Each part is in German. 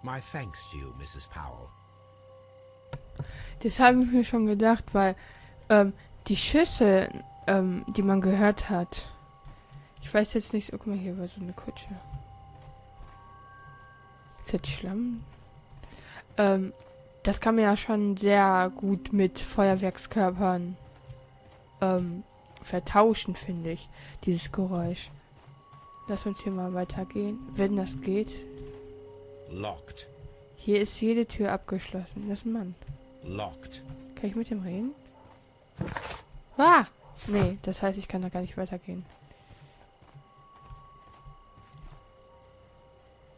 My thanks to you, Mrs. Powell. Das habe ich mir schon gedacht, weil die Schüsse, die man gehört hat, ich weiß jetzt nicht, guck mal, hier war so eine Kutsche. Ist jetzt Schlamm? Das kann man ja schon sehr gut mit Feuerwerkskörpern vertauschen, finde ich, dieses Geräusch. Lass uns hier mal weitergehen, wenn das geht. Locked. Hier ist jede Tür abgeschlossen. Das ist ein Mann. Locked. Kann ich mit ihm reden? Ah! Nee, das heißt, ich kann da gar nicht weitergehen.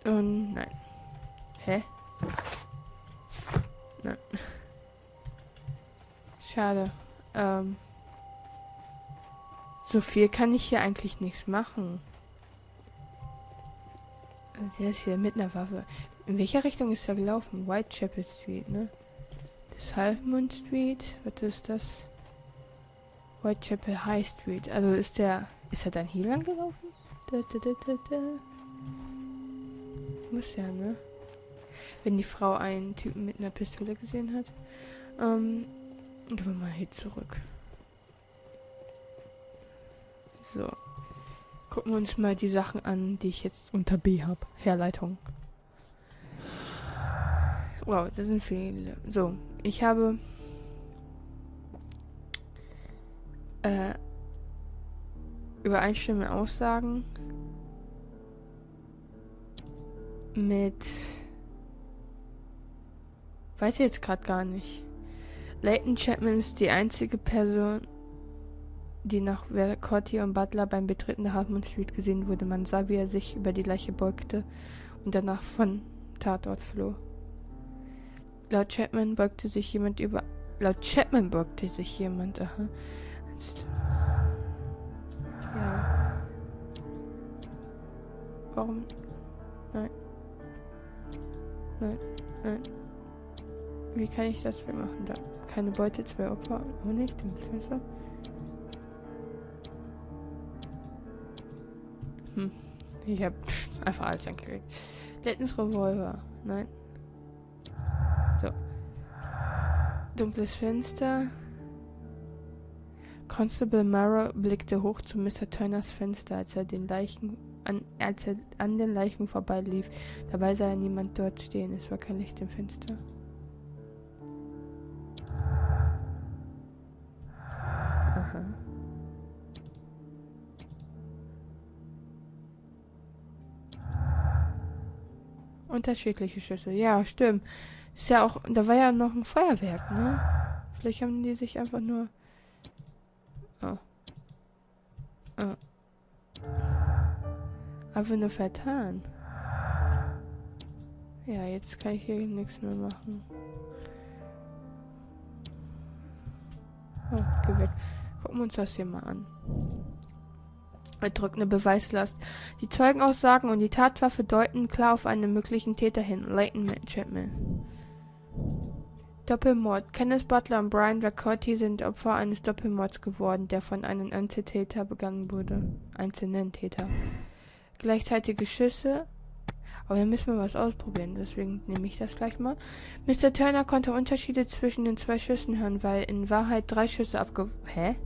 Und nein. Hä? Nein. Schade. So viel kann ich hier eigentlich nichts machen. Der ist hier mit einer Waffe. In welcher Richtung ist er gelaufen? Whitechapel Street, ne? Das ist Halfmoon Street. Was ist das? Whitechapel High Street. Also ist er dann hier lang gelaufen? Muss ja, ne? Wenn die Frau einen Typen mit einer Pistole gesehen hat. Gehen wir mal hier zurück. So. Gucken wir uns mal die Sachen an, die ich jetzt unter B habe. Herleitung. Wow, das sind viele. So, ich habe übereinstimmende Aussagen mit, weiß ich jetzt gerade gar nicht. Leighton Chapman ist die einzige Person, die nach Corti und Butler beim Betreten der Halfmoon Street gesehen wurde. Man sah, wie er sich über die Leiche beugte und danach von Tatort floh. Laut Chapman beugte sich jemand, aha. Ja. Warum? Nein. Nein. Nein. Wie kann ich das wegmachen? Da. Keine Beute, 2 Opfer. Auch nicht. Dem Fenster. Ich hab einfach alles angekriegt. Lettens Revolver. Nein. So. Dunkles Fenster. Constable Murrow blickte hoch zu Mr. Turners Fenster, als er an den Leichen vorbeilief. Dabei sah er niemand dort stehen. Es war kein Licht im Fenster. Aha. Unterschiedliche Schüsse. Ja, stimmt. Ist ja auch, da war ja noch ein Feuerwerk, ne? Vielleicht haben die sich einfach nur... Oh. Einfach nur vertan. Ja, jetzt kann ich hier nichts mehr machen. Oh, geh weg. Gucken wir uns das hier mal an. Erdrückende Beweislast. Die Zeugenaussagen und die Tatwaffe deuten klar auf einen möglichen Täter hin. Leighton Chapman. Doppelmord. Kenneth Butler und Brian Racotti sind Opfer eines Doppelmords geworden, der von einem Einzeltäter begangen wurde. Einzelnen Täter. Gleichzeitige Schüsse. Aber da müssen wir was ausprobieren, deswegen nehme ich das gleich mal. Mr. Turner konnte Unterschiede zwischen den 2 Schüssen hören, weil in Wahrheit 3 Schüsse abgefeuert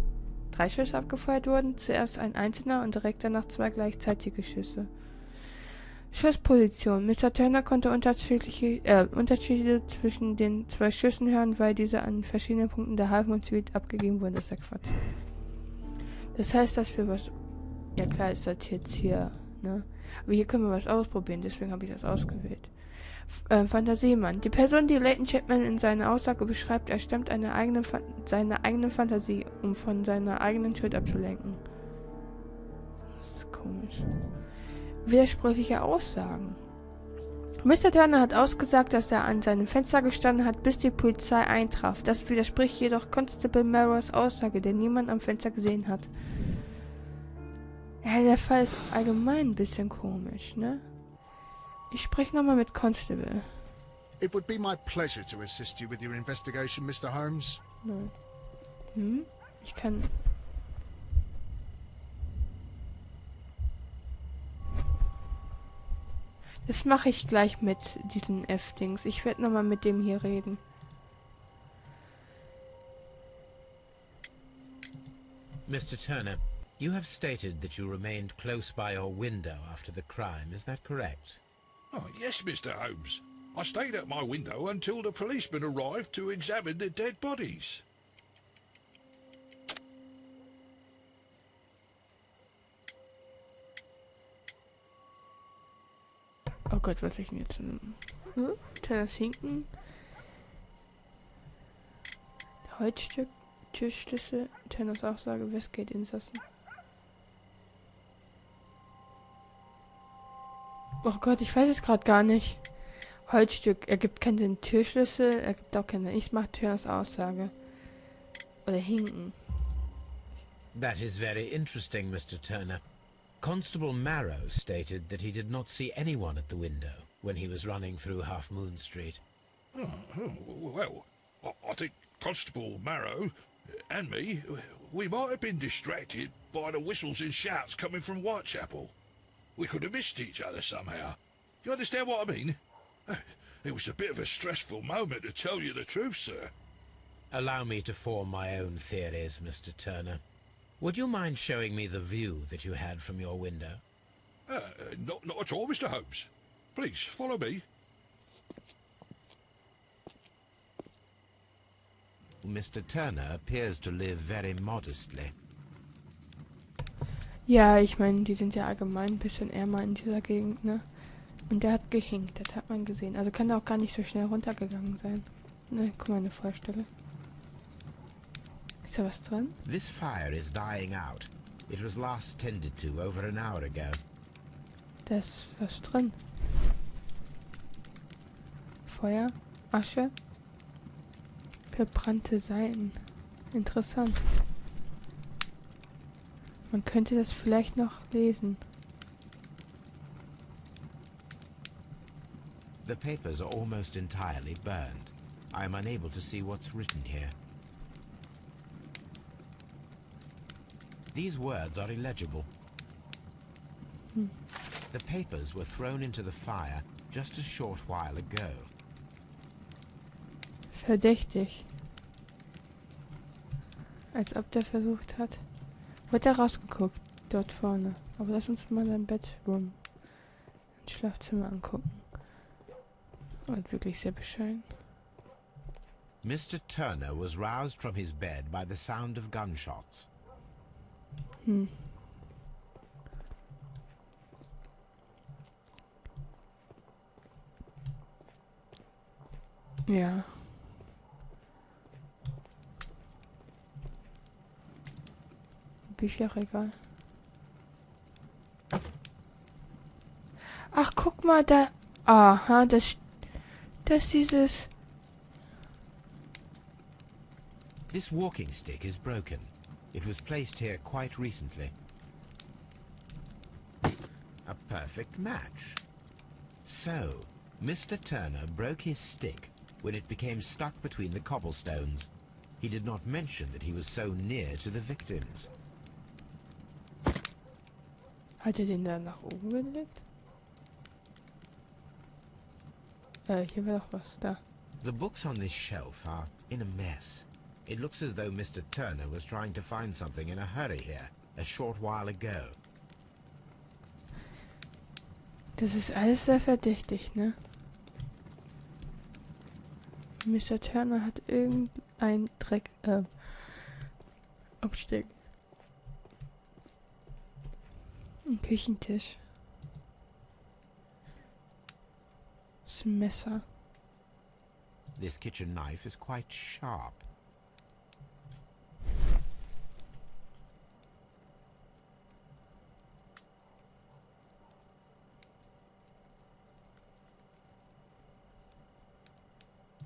wurden. Zuerst ein einzelner und direkt danach 2 gleichzeitige Schüsse. Schussposition. Mr. Turner konnte Unterschiede zwischen den 2 Schüssen hören, weil diese an verschiedenen Punkten der Halfmoon Street abgegeben wurden. Das ist ja Quatsch. Das heißt, dass wir was... Ja klar ist das jetzt hier, ne? Aber hier können wir was ausprobieren, deswegen habe ich das ausgewählt. Fantasiemann. Die Person, die Leighton Chapman in seiner Aussage beschreibt, erstemmt seine eigene Fantasie, um von seiner eigenen Schuld abzulenken. Das ist komisch. Widersprüchliche Aussagen. Mr. Turner hat ausgesagt, dass er an seinem Fenster gestanden hat, bis die Polizei eintraf. Das widerspricht jedoch Constable Murrows Aussage, den niemand am Fenster gesehen hat. Ja, der Fall ist allgemein ein bisschen komisch, ne? Ich spreche nochmal mit Constable. It would be my pleasure to assist you with your investigation, Mr. Holmes. Nein. Ich kann... Das mache ich gleich mit diesen F-Dings. Ich werde nochmal mit dem hier reden. Mr. Turner, you have stated that you remained close by your window after the crime. Is that correct? Oh, yes, Mr. Holmes. I stayed at my window until the policeman arrived to examine the dead bodies. Oh Gott, was ich denn jetzt? Das Hinken. Holzstück, Türschlüssel, Turners Aussage, Westgate-Insassen. Oh Gott, ich weiß es gerade gar nicht. Holzstück ergibt keinen Sinn. Türschlüssel ergibt auch keinen Sinn. Ich mache Turners Aussage. Oder Hinken. That is very interesting, Mr. Turner. Constable Marrow stated that he did not see anyone at the window when he was running through Half Moon Street. Well, I think Constable Marrow and me, we might have been distracted by the whistles and shouts coming from Whitechapel. We could have missed each other somehow. You understand what I mean? It was a bit of a stressful moment, to tell you the truth, sir. Allow me to form my own theories, Mr. Turner. Would you mind showing me the view that you had from your window? Not at all, Mr. Holmes. Please, follow me. Mr. Turner appears to live very modestly. Ja, ich meine, die sind ja allgemein ein bisschen ärmer in dieser Gegend, ne? Und der hat gehinkt, das hat man gesehen. Also kann er auch gar nicht so schnell runtergegangen sein. Ne, guck mal, eine Vorstelle. Ist da was dran? This fire is dying out. It was last tended to over an hour ago. Da ist was drin. Feuer, Asche, verbrannte Seiten. Interessant. Man könnte das vielleicht noch lesen. The papers are almost entirely burned. I am unable to see what's written here. These words are illegible. The papers were thrown into the fire just a short while ago. Verdächtig. Als ob der versucht hat. Wird er rausgeguckt, dort vorne. Aber lass uns mal sein Bedroom, ein Schlafzimmer angucken. Und wirklich sehr bescheiden. Mr. Turner was roused from his bed by the sound of gunshots. Ja. Bücherregal. Ach, guck mal, da. Aha, das ist dieses. This walking stick is broken. It was placed here quite recently. A perfect match. So, Mr. Turner broke his stick when it became stuck between the cobblestones. He did not mention that he was so near to the victims. Hat er den da nach oben gelegt? Hier war doch was da. The books on this shelf are in a mess. It looks as though Mr. Turner was trying to find something in a hurry here, a short while ago. Das ist alles sehr verdächtig, ne? Mr. Turner hat irgendein Dreck, Abstecken. Ein Küchentisch. Das Messer. This kitchen knife is quite sharp.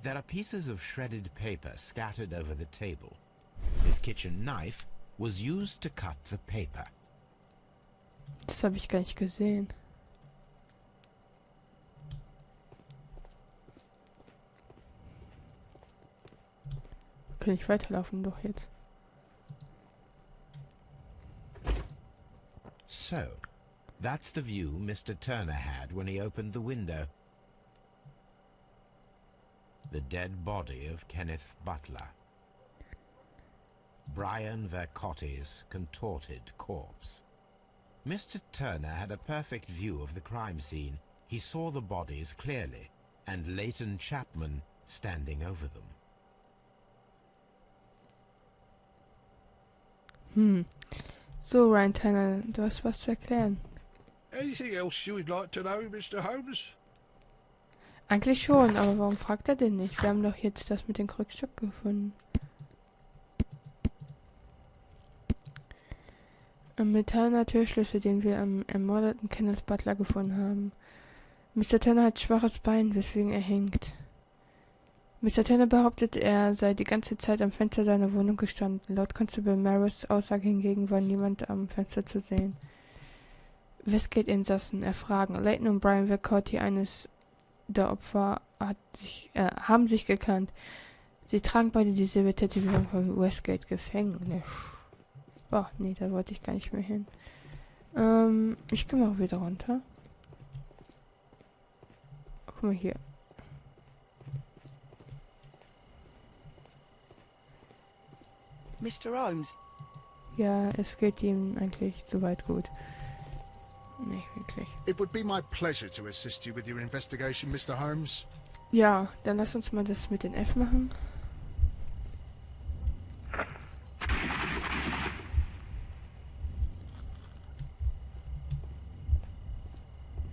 There are pieces of shredded paper scattered over the table. This kitchen knife was used to cut the paper. Das habe ich gar nicht gesehen. Kann ich weiterlaufen doch jetzt. So, That's the view Mr. Turner had when he opened the window. The dead body of Kenneth Butler. Brian Vercotti's contorted corpse. Mr. Turner had a perfect view of the crime scene. He saw the bodies clearly, and Leighton Chapman standing over them. So, Ryan Turner, du hast was zu erklären. Anything else you would like to know, Mr. Holmes? Eigentlich schon, aber warum fragt er denn nicht? Wir haben doch jetzt das mit dem Krückstock gefunden. Ein metallener Türschlüssel, den wir am ermordeten Kenneth Butler gefunden haben. Mr. Turner hat schwaches Bein, weswegen er hängt. Mr. Turner behauptet, er sei die ganze Zeit am Fenster seiner Wohnung gestanden. Laut Constable Marrows Aussage hingegen war niemand am Fenster zu sehen. Westgate-Insassen erfragen. Leighton und Brian Vercotti, eines der Opfer, haben sich gekannt. Sie tragen beide dieselbe Tätowierung von Westgate-Gefängnis. Oh, nee, da wollte ich gar nicht mehr hin. Ich gehe mal wieder runter. Guck mal hier. Mr. Holmes. Ja, es geht ihm eigentlich soweit gut. Nicht wirklich. It would be my pleasure to assist you with your investigation, Mr. Holmes. Ja, dann lass uns mal das mit den F machen.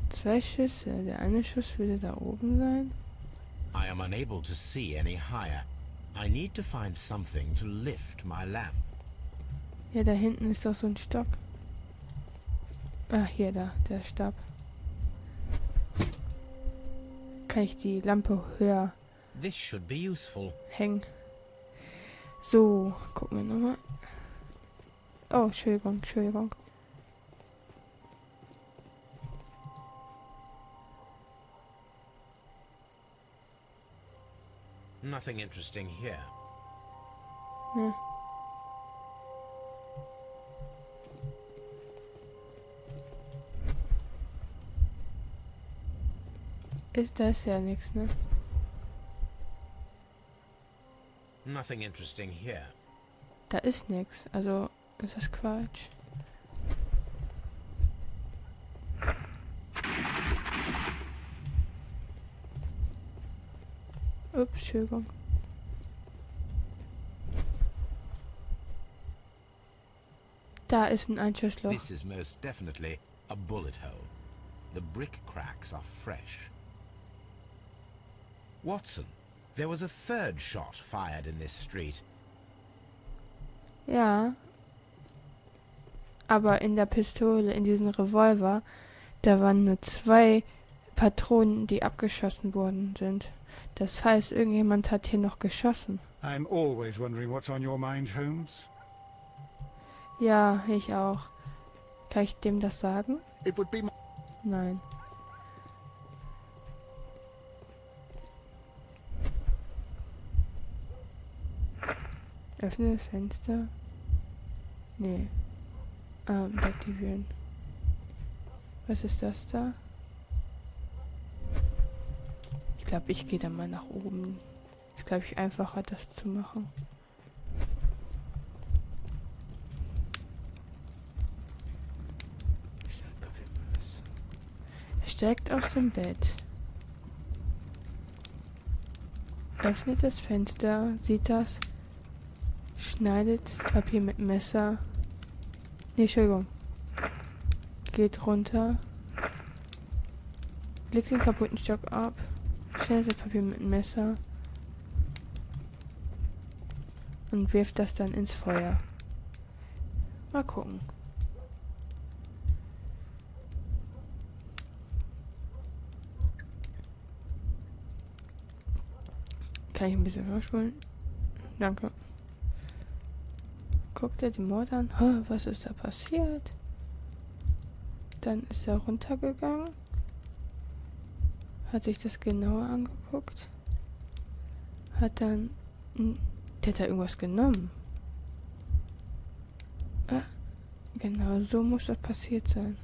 Zwei Schüsse. Der eine Schuss würde da oben sein. I am unable to see any higher. I need to find something to lift my lamp. Ja, da hinten ist doch so ein Stock. Ah, hier, da, der Stab. Kann ich die Lampe höher This should be useful. hängen. So, gucken wir nochmal. Oh, Entschuldigung. Nothing interesting here. Ja. Ist das ja nichts, ne? Nothing interesting here. Da ist nichts, also ist das Quatsch. Ups, Entschuldigung. Da ist ein Einschussloch. This is most definitely a bullet hole. The brick cracks are fresh. Watson, there was a third shot fired in this street. Ja. Aber in der Pistole, in diesem Revolver, da waren nur 2 Patronen, die abgeschossen worden sind. Das heißt, irgendjemand hat hier noch geschossen. I'm always wondering what's on your mind, Holmes. Ja, ich auch. Kann ich dem das sagen? It would be my... Nein. Öffne das Fenster. Nee. Deaktivieren. Was ist das da? Ich glaube, ich gehe dann mal nach oben. Ist, glaube ich, einfacher, das zu machen. Er steigt aus dem Bett. Öffnet das Fenster, sieht das, schneidet Papier mit Messer. Nee, Entschuldigung. Geht runter. Legt den kaputten Stock ab. Schneidet das Papier mit dem Messer. Und wirft das dann ins Feuer. Mal gucken. Kann ich ein bisschen vorspulen? Danke. Guckt er die Mord an. Was ist da passiert? Dann ist er runtergegangen. Hat sich das genauer angeguckt. Hat dann... Der hat da irgendwas genommen. Genau, so muss das passiert sein.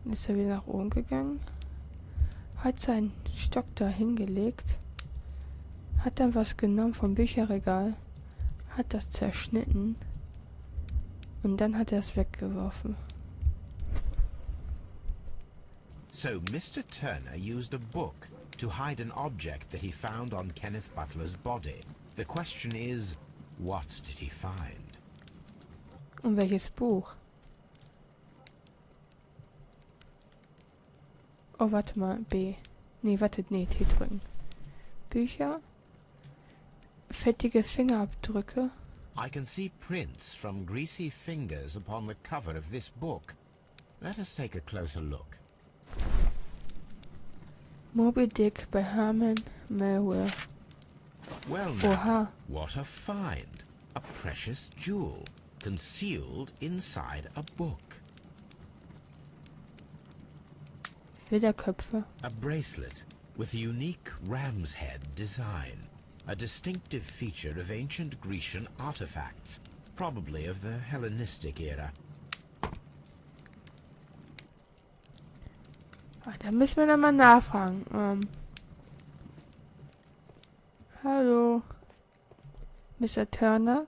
Dann ist er wieder nach oben gegangen. Hat seinen Stock da hingelegt. Hat dann was genommen vom Bücherregal. Hat das zerschnitten. Und dann hat er es weggeworfen. So Mr. Turner used a book to hide an object that he found on Kenneth Butler's body. The question is, what did he find? Und welches Buch? Oh, warte mal, B. Nee, T drücken. Bücher. Fettige Fingerabdrücke. I can see prints from greasy fingers upon the cover of this book. Let us take a closer look. Moby Dick bei Herman Melville. Well now, Oha. what a find. A precious jewel concealed inside a book. Widderköpfe. A bracelet with a unique ram's head design. A distinctive feature of ancient Grecian artifacts, probably of the Hellenistic era. Da müssen wir nochmal nachfragen. Hallo, Mr. Turner?